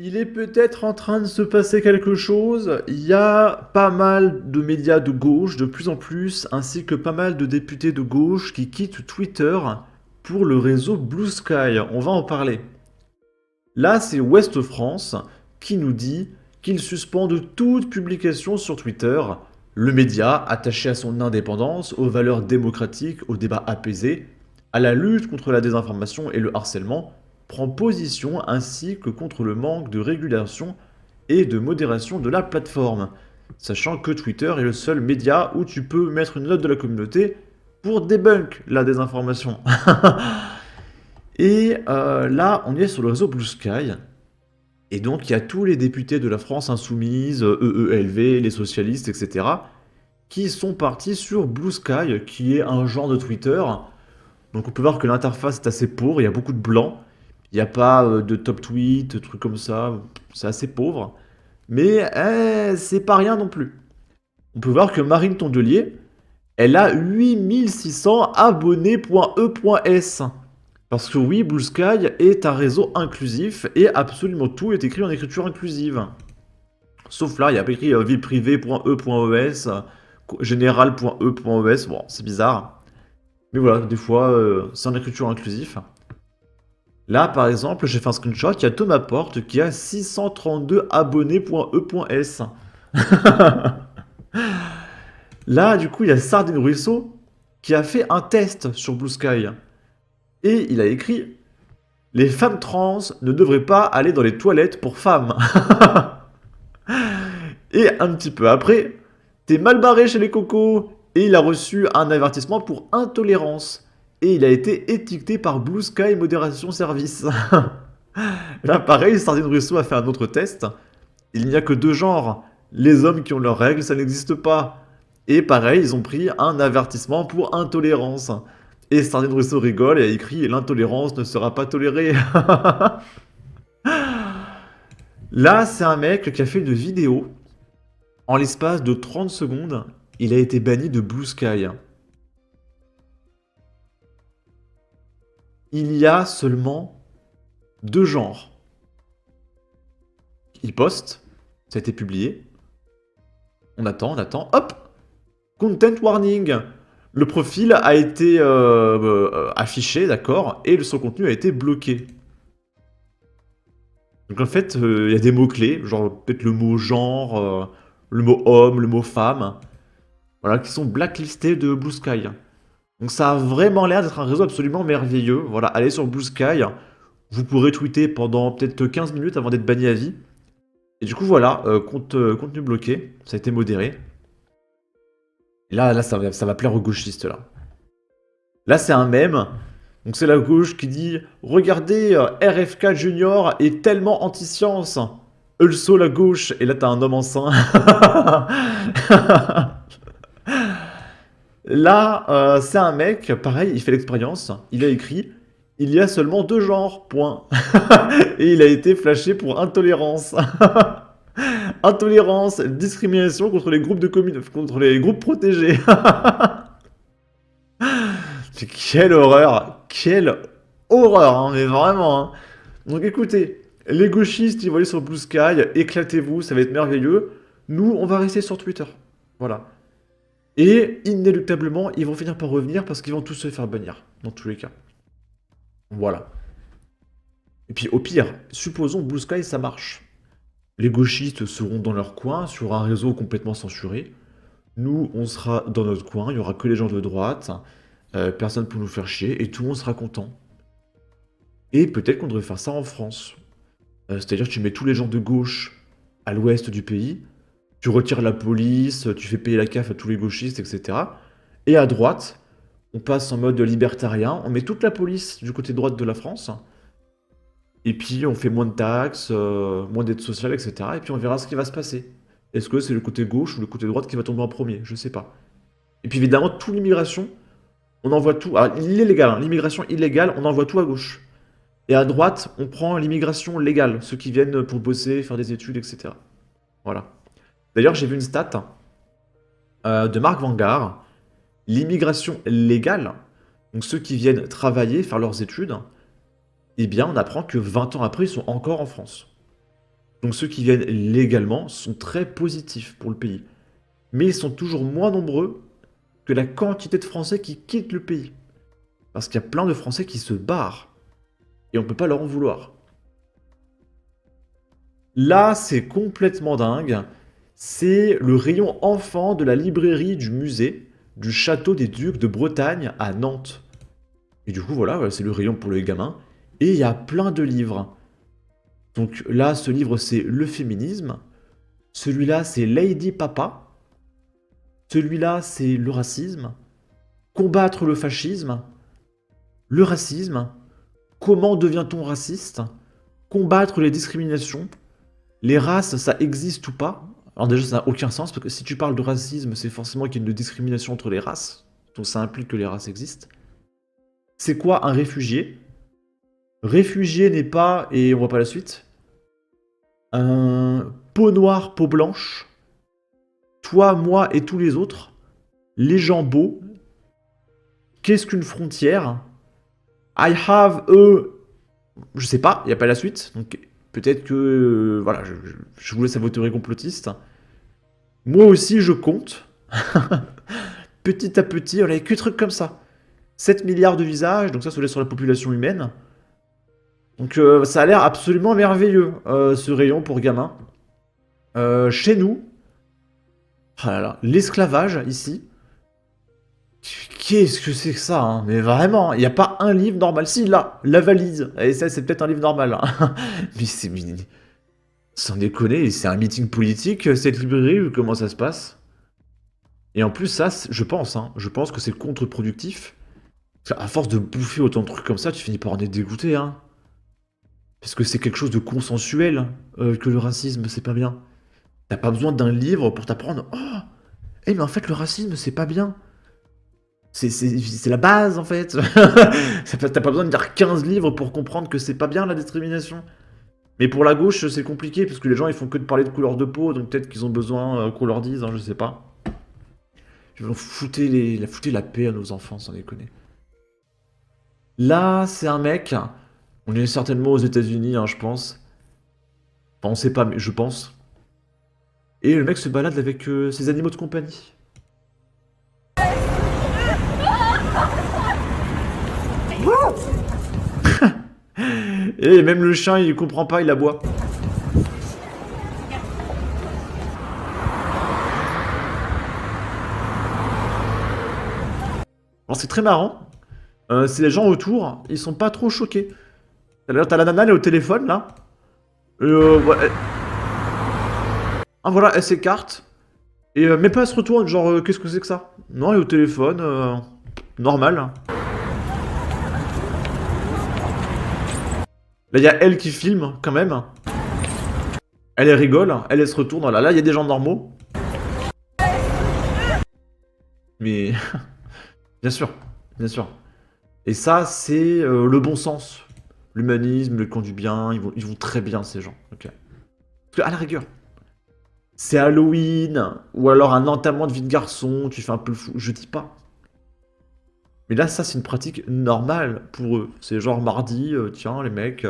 Il est peut-être en train de se passer quelque chose. Il y a pas mal de médias de gauche, de plus en plus, ainsi que pas mal de députés de gauche qui quittent Twitter pour le réseau Blue Sky. On va en parler. Là, c'est Ouest France qui nous dit qu'il suspend de toute publication sur Twitter. Le média, attaché à son indépendance, aux valeurs démocratiques, au débat apaisé, à la lutte contre la désinformation et le harcèlement, prend position ainsi que contre le manque de régulation et de modération de la plateforme, sachant que Twitter est le seul média où tu peux mettre une note de la communauté pour débunk la désinformation. Et là, on est sur le réseau Blue Sky, et donc il y a tous les députés de la France insoumise, EELV, les socialistes, etc., qui sont partis sur Blue Sky, qui est un genre de Twitter. Donc on peut voir que l'interface est assez pauvre, il y a beaucoup de blanc, il n'y a pas de top tweet, trucs comme ça, c'est assez pauvre. Mais c'est pas rien non plus. On peut voir que Marine Tondelier, elle a 8600 abonnés.e.s. Parce que oui, Blue Sky est un réseau inclusif et absolument tout est écrit en écriture inclusive. Sauf là, il y a écrit vie privée.e.es, général.e.es, bon, c'est bizarre. Mais voilà, des fois, c'est en écriture inclusive. Là, par exemple, j'ai fait un screenshot, il y a Thomas Porte qui a 632 abonnés.e.s. Là, du coup, il y a Sardine Ruisseau qui a fait un test sur Blue Sky. Et il a écrit: les femmes trans ne devraient pas aller dans les toilettes pour femmes. Et un petit peu après, t'es mal barré chez les cocos. Et il a reçu un avertissement pour intolérance. Et il a été étiqueté par Blue Sky Modération Service. Là, pareil, Sardine Ruisseau a fait un autre test. Il n'y a que deux genres. Les hommes qui ont leurs règles, ça n'existe pas. Et pareil, ils ont pris un avertissement pour intolérance. Et Sardine Ruisseau rigole et a écrit: l'intolérance ne sera pas tolérée. Là, c'est un mec qui a fait une vidéo. En l'espace de 30 secondes, il a été banni de Blue Sky. Il y a seulement deux genres. Il poste, ça a été publié. On attend, hop! Content warning! Le profil a été affiché, d'accord, et son contenu a été bloqué. Donc en fait, il y a des mots-clés, genre peut-être le mot genre, le mot homme, le mot femme, voilà, qui sont blacklistés de Blue Sky. Donc ça a vraiment l'air d'être un réseau absolument merveilleux. Voilà, allez sur Blue Sky, vous pourrez tweeter pendant peut-être 15 minutes avant d'être banni à vie. Et du coup, voilà, contenu bloqué, ça a été modéré. Et là ça va plaire aux gauchistes, là. Là, c'est un mème. Donc c'est la gauche qui dit: regardez, RFK Junior est tellement anti-science. Also la gauche. Et là, t'as un homme enceint. Là, c'est un mec, pareil, il fait l'expérience. Il a écrit: il y a seulement deux genres, point. Et il a été flashé pour intolérance. Intolérance, discrimination contre les groupes de contre les groupes protégés. Quelle horreur! Quelle horreur, hein, mais vraiment, hein. Donc écoutez, les gauchistes, ils vont aller sur Blue Sky, éclatez-vous, ça va être merveilleux. Nous, on va rester sur Twitter. Voilà. Et inéluctablement, ils vont finir par revenir parce qu'ils vont tous se faire bannir, dans tous les cas. Voilà. Et puis au pire, supposons Blue Sky, ça marche. Les gauchistes seront dans leur coin, sur un réseau complètement censuré. Nous, on sera dans notre coin, il n'y aura que les gens de droite, personne pour nous faire chier, et tout le monde sera content. Et peut-être qu'on devrait faire ça en France. C'est-à-dire que tu mets tous les gens de gauche à l'ouest du pays, tu retires la police, tu fais payer la CAF à tous les gauchistes, etc. Et à droite, on passe en mode libertarien, on met toute la police du côté droite de la France, et puis on fait moins de taxes, moins d'aides sociales, etc. Et puis on verra ce qui va se passer. Est-ce que c'est le côté gauche ou le côté droite qui va tomber en premier? Je sais pas. Et puis évidemment, toute l'immigration, on envoie tout. Alors, l'illégal, hein, l'immigration illégale, on envoie tout à gauche. Et à droite, on prend l'immigration légale, ceux qui viennent pour bosser, faire des études, etc. Voilà. D'ailleurs, j'ai vu une stat de Marc Vanguard. L'immigration légale, donc ceux qui viennent travailler, faire leurs études, eh bien, on apprend que 20 ans après, ils sont encore en France. Donc ceux qui viennent légalement sont très positifs pour le pays. Mais ils sont toujours moins nombreux que la quantité de Français qui quittent le pays. Parce qu'il y a plein de Français qui se barrent. Et on peut pas leur en vouloir. Là, c'est complètement dingue. C'est le rayon enfant de la librairie du musée du château des Ducs de Bretagne à Nantes. Et du coup, voilà, c'est le rayon pour les gamins. Et il y a plein de livres. Donc là, ce livre, c'est le féminisme. Celui-là, c'est Lady Papa. Celui-là, c'est le racisme. Combattre le fascisme. Le racisme. Comment devient-on raciste? Combattre les discriminations. Les races, ça existe ou pas? Alors déjà, ça n'a aucun sens, parce que si tu parles de racisme, c'est forcément qu'il y a une discrimination entre les races. Donc ça implique que les races existent. C'est quoi un réfugié? Réfugié n'est pas, et on voit pas la suite, un peau noire, peau blanche, toi, moi et tous les autres, les gens beaux, qu'est-ce qu'une frontière? I have a... Je sais pas, il n'y a pas la suite, donc peut-être que... voilà, je vous laisse à vos théories complotistes. Moi aussi, je compte. Petit à petit, on avait que des trucs comme ça. 7 milliards de visages, donc ça laisse sur la population humaine. Donc ça a l'air absolument merveilleux, ce rayon pour gamins. Chez nous, oh là là, l'esclavage, ici. Qu'est-ce que c'est que ça, hein? Mais vraiment, il n'y a pas un livre normal. Si, là, la valise. Et ça, c'est peut-être un livre normal. Hein. Mais c'est... sans déconner, c'est un meeting politique, cette librairie, ou comment ça se passe? Et en plus, ça, je pense, hein, je pense que c'est contre-productif. À force de bouffer autant de trucs comme ça, tu finis par en être dégoûté, hein. Parce que c'est quelque chose de consensuel, que le racisme, c'est pas bien. T'as pas besoin d'un livre pour t'apprendre. Oh, mais en fait, le racisme, c'est pas bien. C'est la base, en fait. T'as pas besoin de lire 15 livres pour comprendre que c'est pas bien, la discrimination. Mais pour la gauche, c'est compliqué, parce que les gens, ils font que de parler de couleur de peau, donc peut-être qu'ils ont besoin qu'on leur dise, hein, je sais pas. Ils vont foutre la paix à nos enfants, sans déconner. Là, c'est un mec. On est certainement aux États-Unis, hein, je pense. Enfin, on sait pas, mais je pense. Et le mec se balade avec ses animaux de compagnie. Et même le chien, il comprend pas, il aboie. Alors c'est très marrant. C'est les gens autour, ils sont pas trop choqués. D'ailleurs, t'as la nana, elle est au téléphone, là. Ouais, ah voilà, elle s'écarte. Et mais pas elle se retourne, genre, qu'est-ce que c'est que ça? Non, elle est au téléphone, normal. Là, il y a elle qui filme, quand même. Elle rigole, elle se retourne, voilà. Là, il y a des gens normaux. Mais... bien sûr, bien sûr. Et ça, c'est le bon sens. L'humanisme, le camp du bien, ils vont très bien, ces gens. Ok. Parce que, à la rigueur, c'est Halloween, ou alors un entamement de vie de garçon, tu fais un peu le fou, je dis pas. Mais là, ça, c'est une pratique normale pour eux. C'est genre mardi, tiens, les mecs,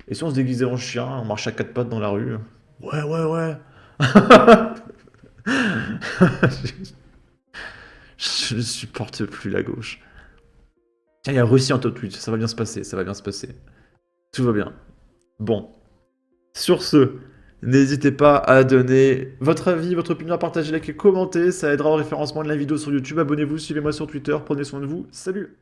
et si on se déguisait en chien, on marche à quatre pattes dans la rue? Ouais, ouais, ouais. Je ne supporte plus la gauche. Tiens, il y a Russie en top tweet, ça va bien se passer, ça va bien se passer. Tout va bien. Bon. Sur ce, n'hésitez pas à donner votre avis, votre opinion, à partager, liker, commenter, ça aidera au référencement de la vidéo sur YouTube. Abonnez-vous, suivez-moi sur Twitter, prenez soin de vous, salut!